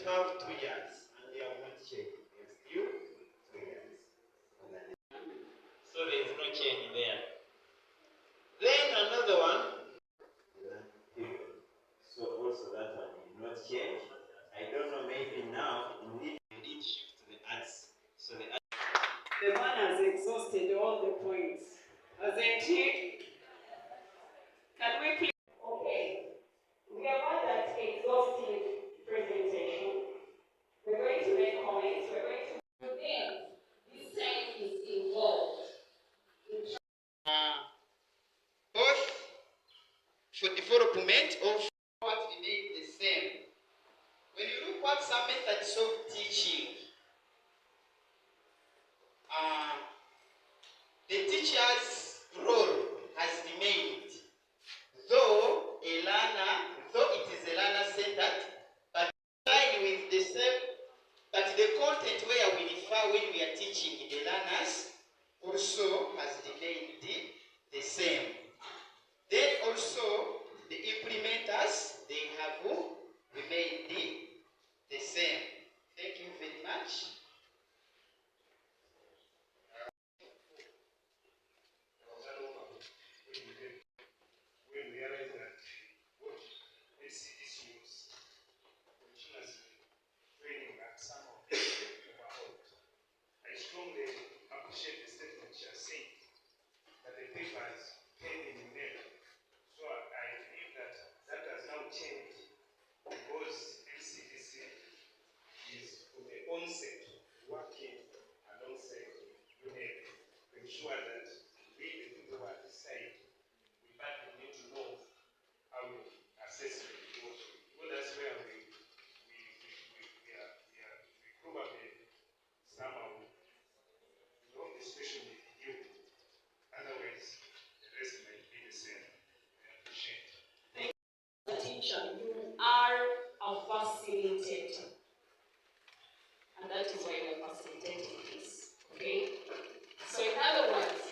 have 2 years and they have not changed. They are still 2 years. So there is no change there. Then another one. So also that one did not change. I don't know, maybe now we did shift to the arts. So the man has exhausted all the points, hasn't he? Can we please? Okay. We have had that exhaustive presentation. We're going to make comments. We're going to. Then, this time is involved. Both for development of what remain the same. When you look at some methods of teaching, the teacher's role has remained. Though it is a learner-centered, but in line with the same, but the content where we refer when we are teaching the learners also has remained the same. Then also the implementers, they have remained the same. Thank you very much. You are a facilitator, and that is why you are facilitating this. Okay? So, in other words,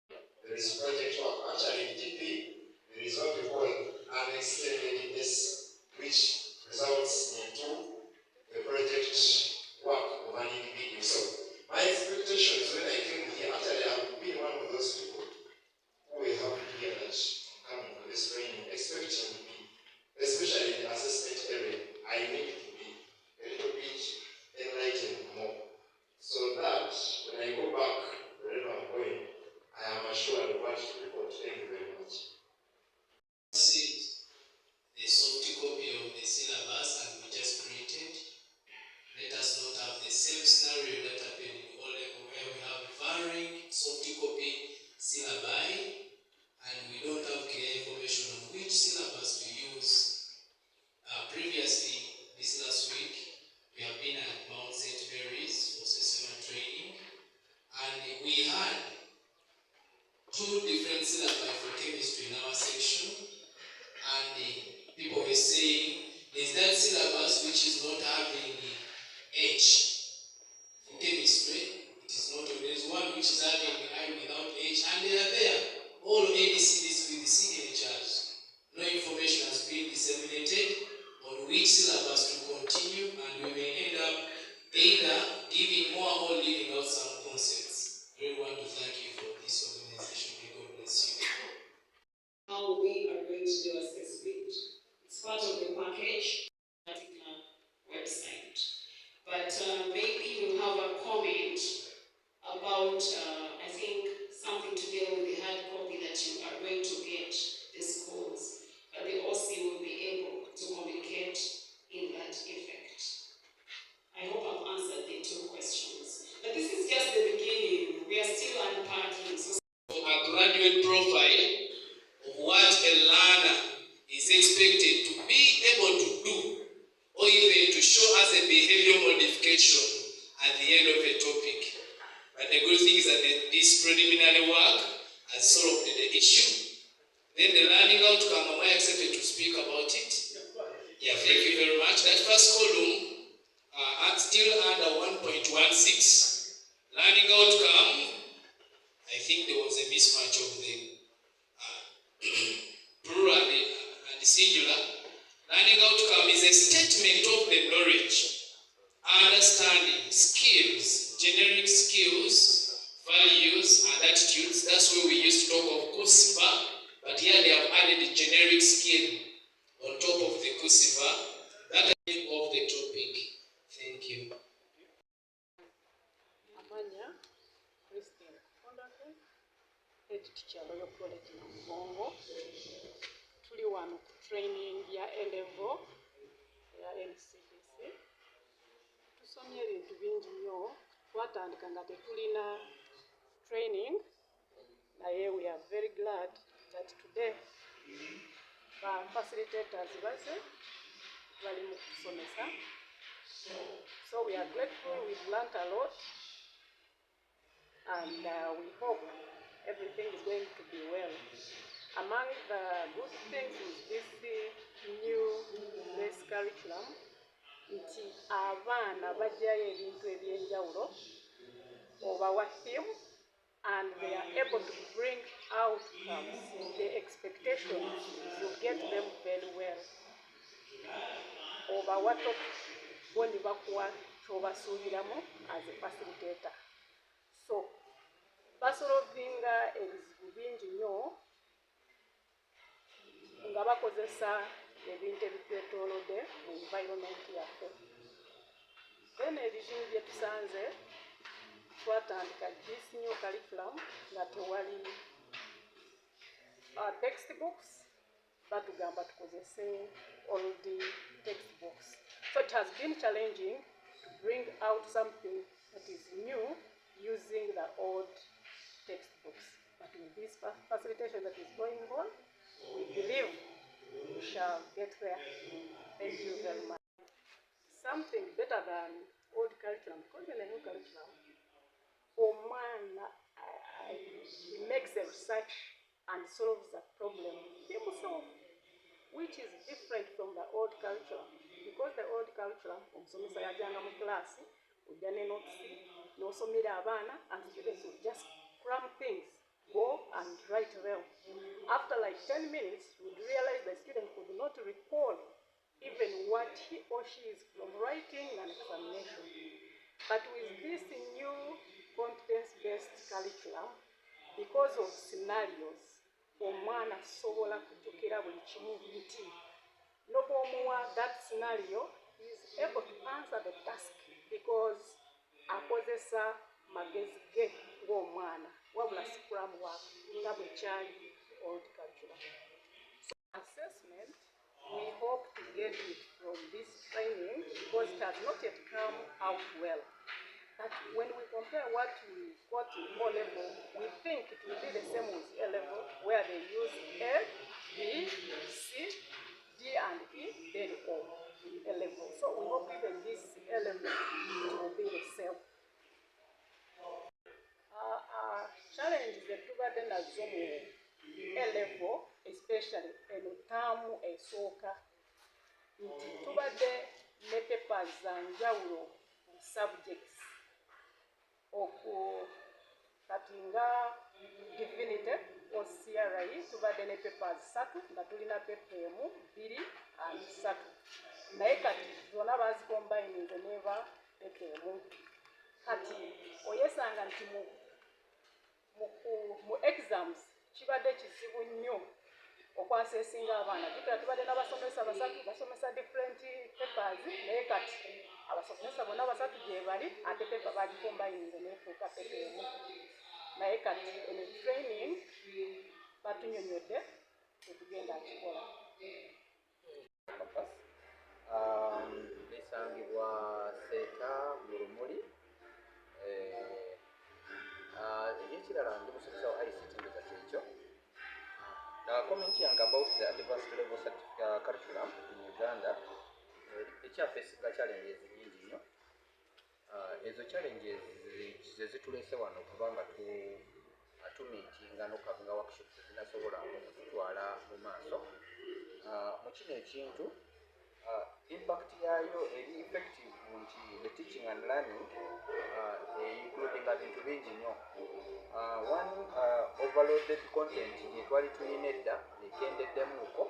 there is project work. Actually, in TP, there is what we call unexplainedness, which results into the project work of an individual. So, my expectations when I came here, actually, I've been one of those people who were happy to hear that coming for this training, expecting to be, especially in the assessment area, I need to be a little bit enlightened more. So that when I go back wherever I'm going, I am assured of what to report. Thank you very much. See the soft copy of the syllabus and we just printed. Let us not have the same scenario that happened in O level where we have varying soft copy syllabi and we don't have clear information on which syllabus to use. Previously, this last week, we have been at Mount St. Mary's for system training and we had 2 different syllabi for chemistry in our section, and people were saying there's that syllabus which is not having H for chemistry. It is not. There's one which is having I without H, and they are there. All ABCDs with the signatures. No information has been disseminated on which syllabus to continue, and we may end up either giving more or leaving out some concepts. I really want to thank you for this organization. May God bless you. how we are going to do assessment. It's part of the package, particular website. But maybe you have a comment about, I think, something to deal with the hard copy that you are going to get the schools. But the OC will be able to communicate in that effect. I hope I've answered the 2 questions. But this is just the beginning. We are still unpacking. So a graduate profile of what a learner is expected to be able to do, or even to show us a behavior modification at the end of a topic. But the good thing is that this preliminary work has solved the issue. Then the learning outcome, am I accepted to speak about it? Yeah, thank you very much. That first column, still under 1.16, learning outcome, I think there was a mismatch of the plural and singular. Learning outcome is a statement of the knowledge, understanding, skills, generic skills, values, and attitudes. That's where we used to talk of Kusiva, but here they have added the generic skill on top of the Kusiva. That is the name of the topic. Thank you. Amanya Christine Kondake, head teacher Royal College Namubongo. Tuli wano ku training ya A-level ya NCDC. Tusomye ebintu bingi nnyo, twatandika nga tetulina training, naye we are very glad that today facilitators baze bali mu kusomesa. So we are grateful, we've learned a lot, and we hope everything is going to be well. Among the good things with this new race curriculum, nti abaana bajjayo ebintu ebyenjawulo obawa theme, and they are able to bring outcomes, the expectations, you get them very well. Obawa topic, bondi bakuwa kyobasuubiramu as a facilitator. So basolovinga ebizibu bingi nnyo nga bakozesa ebintu ebitwetoolodde mu environment yaffe. Then ebizibu bye tusanze, twatandika this new curriculum nga tewali textbooks, batugamba tukozese old textbooks. So it has been challenging to bring out something that is new using the old textbooks. But with this facilitation that is going on, we believe we shall get there. Thank you very much. Something better than old curriculum, because in the new curriculum, he makes a research and solves a problem himself, which is different from the old curriculum. Because the old curriculum, omusomesa yajanga mu class, ojja ne notes, n'osomera abaana, and students would just cram things, go and write them. After like 10 minutes, you would realize the student could not recall even what he or she is from writing and examination. But with this new competence-based curriculum, because of scenarios, omwana asobola kujjukira buli kimu nti n'obwomuwa that scenario, he is able to answer the task because akozesa magezi ge ng'omwana wabula si kulamuwaka nga bwe kyali old curriculum. So assessment, we hope to get it from this training because it has not yet come out well. But when we compare what we got in O-level, we think it will be the same with A-level, where they use A, B, C, D, and E, then O in A-level. So we hope even this A-level it will be the same. Challenges that tubadde nazo mu A-level, especially eno taamu esooka, nti tubadde ne papers za njawulo mu subjects. Kati nga Divinity or CRE tubadde ne papers 3 nga tulina paper emu, 2 and 3. Naye kati zonna bazikombayininze neba paper emu. Kati oyesanga nti mu exams kibadde kizibu nnyo okwasesinga abaana. Jukira tubadde n'abasomesa 3 basomesa different papers, naye kati abasomesa bonna 3 gye bali ate paper bagikombayininze nefuuka paper emu. Naye kati eno training batunyonyodde tetugenda akikola. Lisangibwa Seeta mu Lumuli. Ekirala ndi musomesa wa ICT ndoza kyekyo. Comment yange about the advanced level curriculum in Uganda, ekyafacinga challenges nyingi nnyo. Ezo challenges zezituleese wano kubanga tumiitinga n'okukavinga workshops ezinasobola okututwala mu maaso. Mu kino ekintu impact yaayo eri effective nti the teaching and learning including bintu bingi nnyo. One overloaded content gye twali tulina edda ekendeddemuuko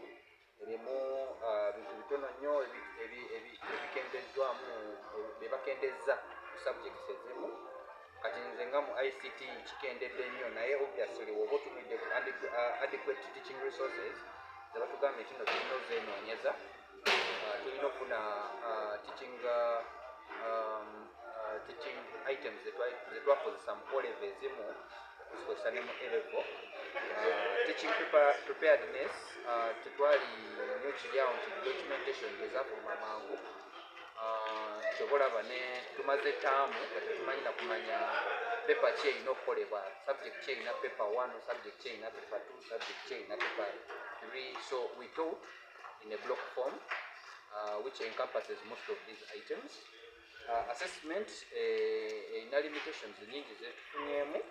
erimu bintu bitono bakendezza ku subjects ezimu kati nze nga mu ICT kikendedde nnyo naye obviously woba otumidde ku adequate teaching resources ze batugambye kino tulina ozeenoonyeza tulina okufuna teaching items zetwakozesa mu O-level ezimu okuzikozesa ne mu A-level. Teaching preparedness tetwali nnyo kiri awo nti documentation ezafuluma mangu kyoba olaba ne tumaze taamu nga tetumanyi na kumanya paper ki erina okukolebwa subject ki erina paper 1 subject ki erina paper 2 subject ki erina paper 3 so we taught in a block form which encompasses most of these items. Assessment erina limitations nyingi zetufunyemu.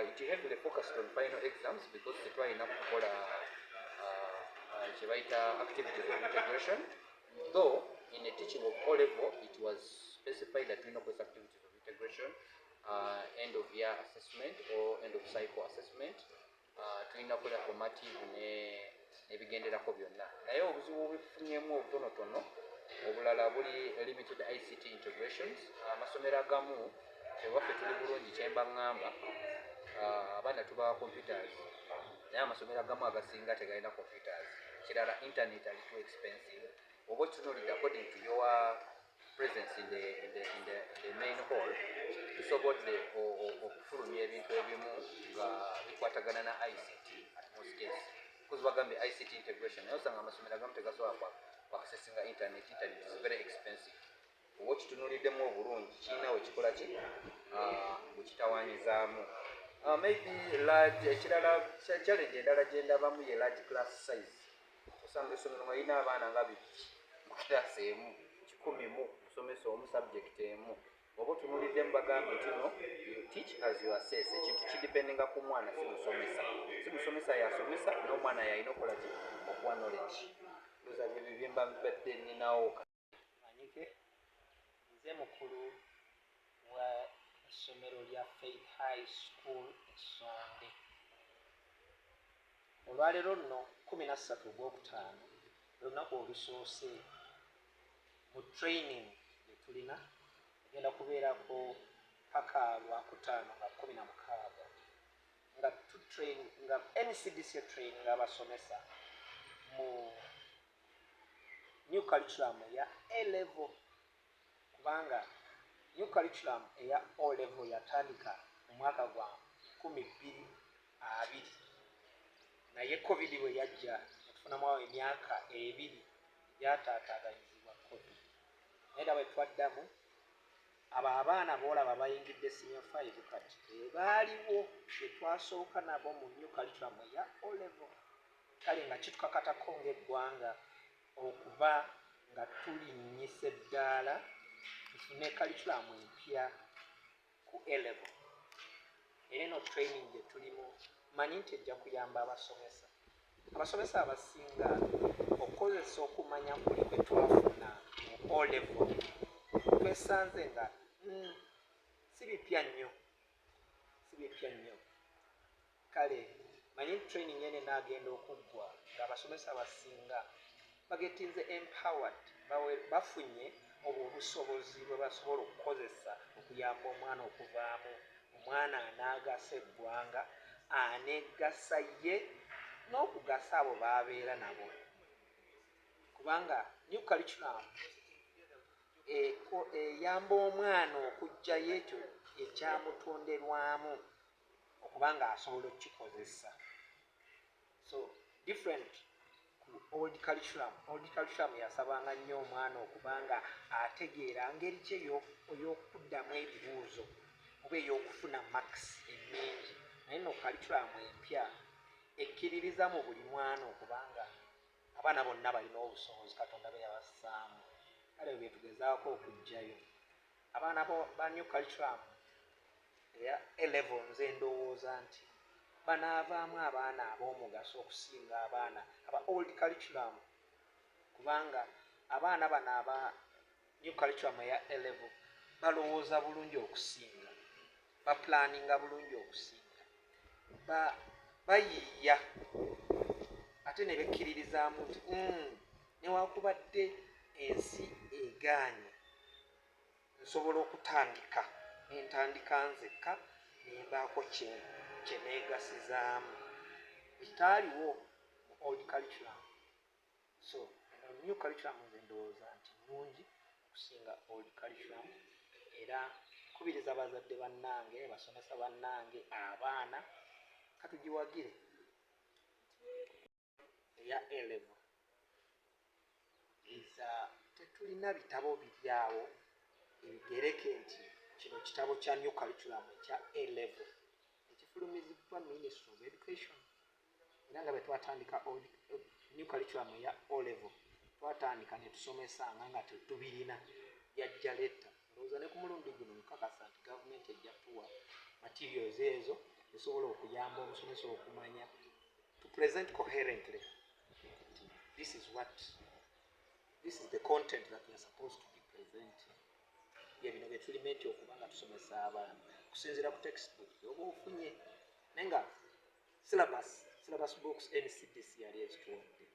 It heavily focused on final exams because tetwalina kukola kyebayita activities of integration, though in a teaching of O-level it was specified that tulina okukozesa activities of integration, end of year assessment or end of cycle assessment, tulina kukola formative n'ebigenderako byonna. Naye obuzibu obufunyemu obutonotono obulala buli limited ICT integrations. Amasomero agamu ewaffe tuli bulungi kyemba ngamba abaana tubawa computers naye amasomero agamu agasinga tegalina computers. Kirala internet ali too expensive. Oba otunuulidde according to your presence in the main hall tusobodde okufulumya ebintu ebimu nga bikwatagana na ICT at most case because bagambye ICT integration naye osanga amasomero agamu tegasobola accessinga internet is very expensive. Oba okitunuuliddemu obulungi kirina wekikola ki bwekitawanyizaamu. Maybe large ekirala challenge endala gyendabamu ye large class size. Osanga essomero nga lirina abaana nga 2 mu class emu 100 mu musomesa omu subject emu. Oba otunuuliddemu bagambye kino you teach as you assess. Ekintu kidependinga ku mwana si musomesa yasomesa n'omwana yalina okukola ki okuwa knowledge. Ndoza bye byemba mbadde nninawo manyike nze mukulu wa essomero lya Faith High School Esonde. Olwaleero luno 13 Ogwokutaano lunaku olusoose mu training gye tulina egenda kubeerako paka Lwakutaano nga 16 nga NCDC training abasomesa mu new curriculum ya A-level kubanga new curriculum eya O-level yatandika mu mwaka gwa 2020 naye COVID bwe yajja tufunamu emyaka 2 gyataataaganyizibwa COVID. Naye bwe twaddamu abo abaana boolaba bayingidde senior 5 kati baaliwo bye twasooka nabo mu new curriculum eya O-level. Kale nga kitukakatako ng'eggwanga okuba nga tulinnyisa eddaala tufune curriculum empya ku A-level. Era eno training gye tulimu manyi nti ejja kuyamba abasomesa abasinga okukozesa okumanya kuli kwe twafuna mu O-level twesanze nga si bipya nnyo. Kale manyi training ene n'agenda okuggwa ng'abasomesa abasinga bagetinze empowered bafunye obwo obusobozi bwe basobola okukozesa okuyamba omwana okuvaamu omwana anaagasa eggwanga aneegasa ye n'okugasa abo baabeera nabo kubanga new curriculum eyamba omwana okuggyayo ekyo ekyamutonderwamu okubanga asobola okukikozesa. So different old curriculum yasabanga nnyo omwana okubanga ategeera ngeri ki ey'okuddamu ebibuuzo oba ey'okufuna max ennungi. Naye no curriculum empya ekkiririza mu buli mwana okubanga abaana bonna balina obusobozi Katonda be yabassaamu. Kale bwe tugezaako okuggyayo abaana ba new curriculum eya A-level nze ndowooza nti banaavaamu abaana ab'omugaso okusinga abaana aba old curriculum kubanga abaana bano aba new curriculum eya A-level balowooza bulungi okusinga, baplaninga bulungi okusinga, bayiiya ate ne bekkiririzaamu nti newakubadde ensi egaanye nsobola okutandika n'entandika nzekka nembaako kye neegasizaamu ekitaaliwo mu old curriculum. So new curriculum nze ndowooza nti nnungi okusinga old curriculum, era nkubiriza abazadde bannange, basomesa bannange, abaana katugiwagire eya A-level. Tetulina bitabo biryawo ebigereke nti kino kitabo kya new curriculum ekya A-level ekifulumizibwa Ministry of Education. Era nga bwe twatandika new curriculum eya O-level twatandika ne tusomesanga nga tetubirina, yajja letta. Ndowooza ne ku mulundi guno nkakasa nti gavumenti ejja tuwa materials ezo esobola okuyamba omusomesa okumanya to present coherently. This is the content that we are supposed to be presenting. Bino bye tulina enti okuba nga tusomesa abaana okusinziira ku textbook oba ofunye naye nga syllabus books NCDC yali ezituwadde.